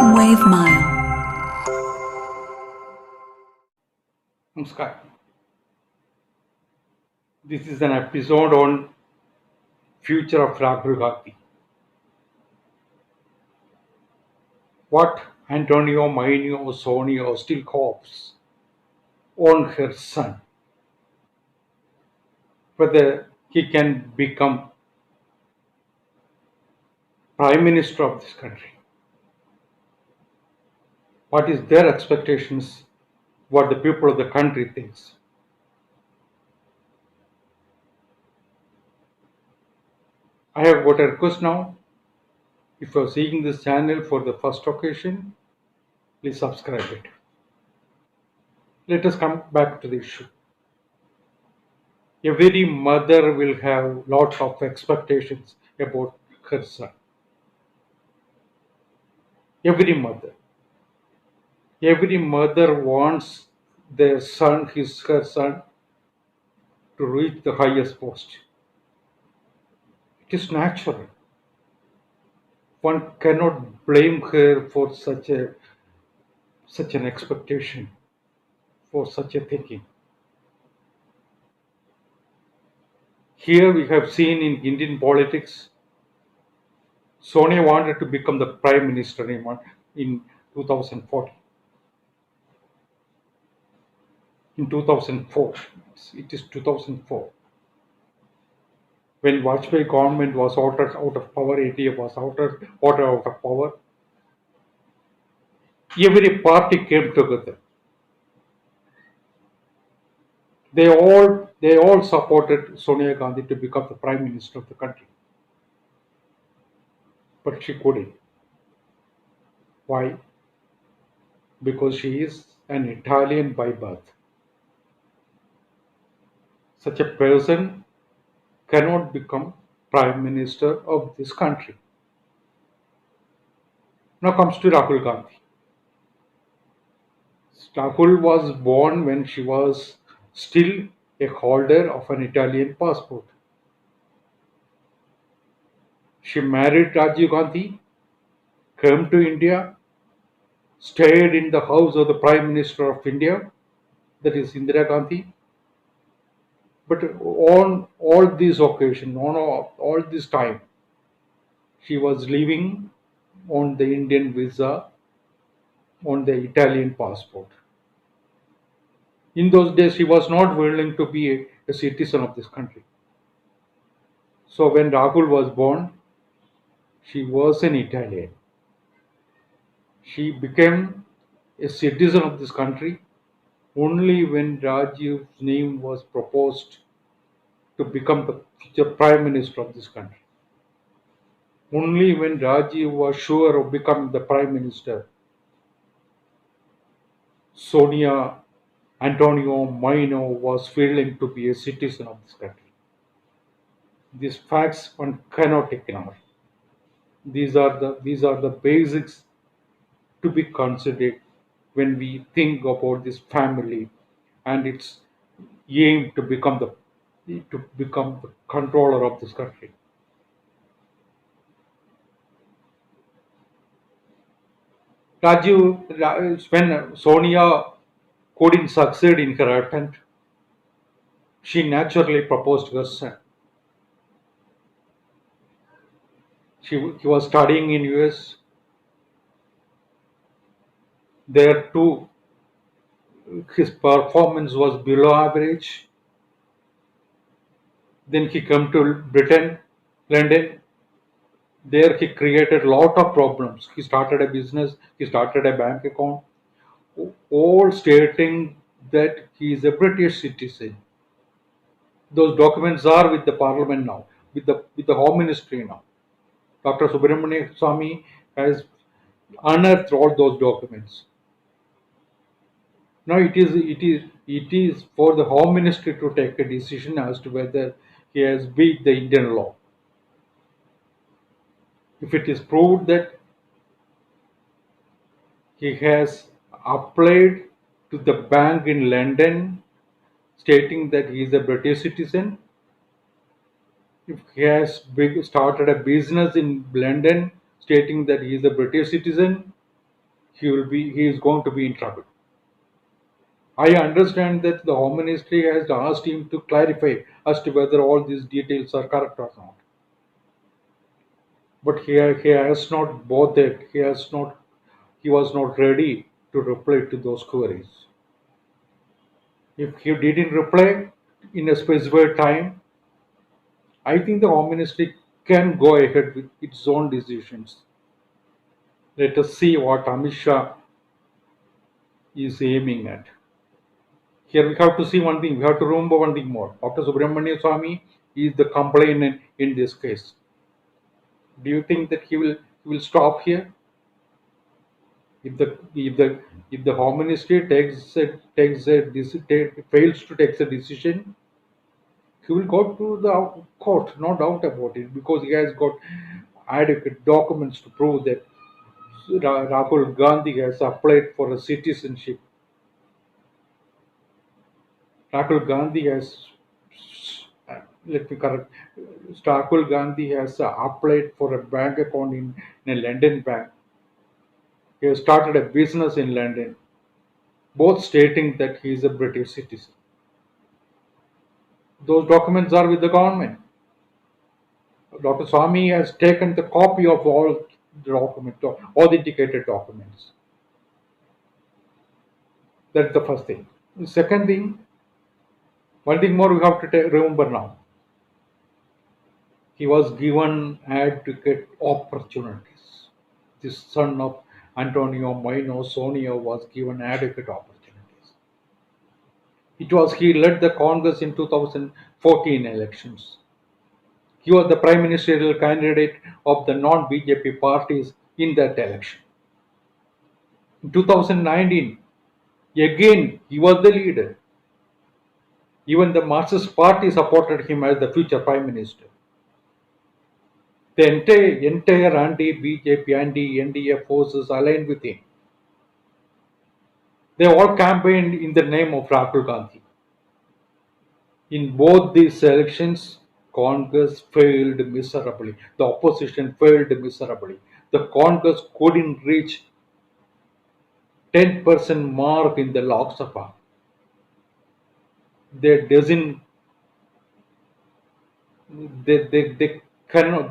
Wave Mile. Namaskar. This is an episode on future of Rahul Gandhi. What Antonio Mainio Sonio still hopes on her son, whether he can become prime minister of this country. What is their expectations? What the people of the country thinks. I have got a request now. If you are seeing this channel for the first occasion, please subscribe it. Let us come back to the issue. Every mother will have lots of expectations about her son. Every mother. Every mother wants their son, her son, to reach the highest post. It is natural. One cannot blame her for such an expectation, for such a thinking. Here we have seen in Indian politics, Sonia wanted to become the prime minister in 2014. In 2004, it is 2004. When Vajpayee government was ordered out of power, ATA was ordered out of power, every party came together. They all supported Sonia Gandhi to become the prime minister of the country, but she couldn't. Why? Because she is an Italian by birth. Such a person cannot become prime minister of this country. Now comes to Rahul Gandhi. Rahul was born when she was still a holder of an Italian passport. She married Rajiv Gandhi, came to India, stayed in the house of the Prime Minister of India, that is Indira Gandhi. But on all these occasions, on all this time, she was living on the Indian visa, on the Italian passport. In those days, she was not willing to be a citizen of this country. So when Rahul was born, she was an Italian. She became a citizen of this country only when Rajiv's name was proposed to become the future prime minister of this country. Only when Rajiv was sure of becoming the prime minister, Sonia Antonio Maino was willing to be a citizen of this country. These facts one cannot ignore. These are the basics to be considered when we think about this family and its aim to become the controller of this country. When Sonia couldn't succeed in her attempt, she naturally proposed her son. He was studying in US. There too, his performance was below average. Then he came to Britain, London. There he created a lot of problems. He started a business. He started a bank account, all stating that he is a British citizen. Those documents are with the Parliament now, with the Home Ministry now. Dr. Subramania Swamy has unearthed all those documents. Now it is for the Home Ministry to take a decision as to whether he has beat the Indian law. If it is proved that he has applied to the bank in London stating that he is a British citizen, if he has started a business in London stating that he is a British citizen, he is going to be in trouble. I understand that the Home Ministry has asked him to clarify as to whether all these details are correct or not. But he has not bothered. He was not ready to reply to those queries. If he didn't reply in a specified time, I think the Home Ministry can go ahead with its own decisions. Let us see what Amit Shah is aiming at. Here we have to see one thing, we have to remember one thing more. Dr. Subramanian Swamy is the complainant in this case. Do you think that he will stop here? If the Home Ministry fails to take a decision, he will go to the court, no doubt about it, because he has got adequate documents to prove that Rahul Gandhi has applied for a citizenship. Rahul Gandhi has, let me correct, Rahul Gandhi has applied for a bank account in a London bank. He has started a business in London, both stating that he is a British citizen. Those documents are with the government. Dr. Swamy has taken the copy of all the authenticated documents. That's the first thing. The second thing, one thing more we have to remember now. He was given adequate opportunities. The son of Antonio Maino Sonia was given adequate opportunities. He led the Congress in 2014 elections. He was the prime ministerial candidate of the non-BJP parties in that election. In 2019, again he was the leader. Even the Marxist Party supported him as the future prime minister. The entire anti-BJP, anti-NDA forces aligned with him. They all campaigned in the name of Rahul Gandhi. In both these elections, Congress failed miserably. The opposition failed miserably. The Congress couldn't reach 10% mark in the Lok Sabha. They doesn't they cannot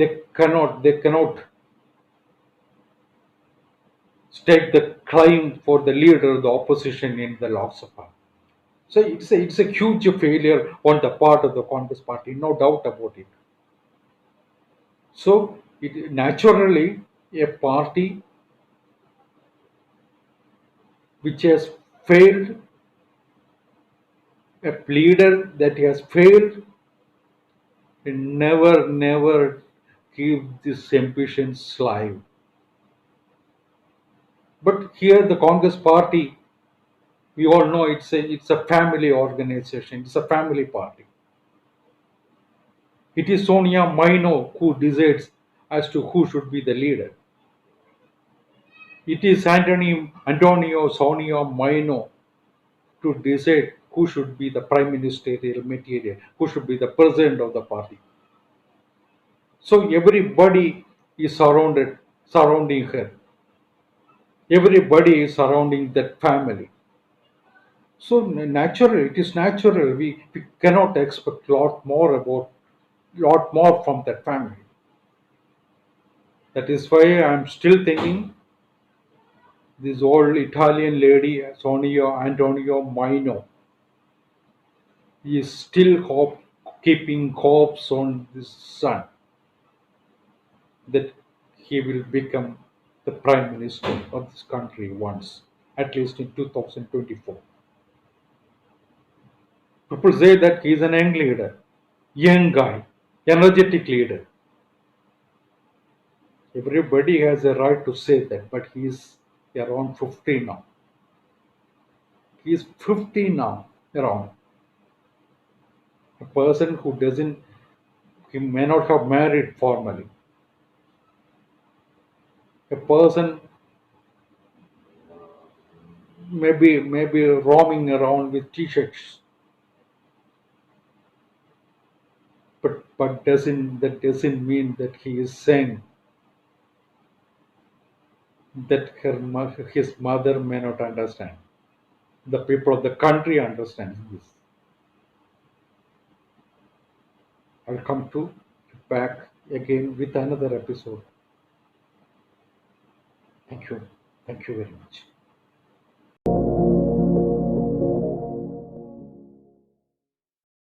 state the claim for the leader of the opposition in the Lok Sabha. So it's a huge failure on the part of the Congress party, no doubt about it. So naturally a party which has failed, a leader that has failed, never keep this ambitions alive. But here the Congress party, we all know it's a family organization, it's a family party. It is Sonia Maino who decides as to who should be the leader. It is Antonio Sonia Maino to decide who should be the prime ministerial material, who should be the president of the party. So everybody is surrounding her. Everybody is surrounding that family. So natural, it is natural. We cannot expect lot more from that family. That is why I'm still thinking this old Italian lady, Sonia Antonio Maino, is still keeping hopes on this son that he will become the prime minister of this country once, at least in 2024. People say that he is an young leader, young guy, energetic leader. Everybody has a right to say that, but he is around 50 now. He is 50 now, around. A person who doesn't, he may not have married formally. A person maybe roaming around with t-shirts, but doesn't mean that he is sane. that his mother may not understand. The people of the country understand this. I'll come to back again with another episode. Thank you. Thank you very much.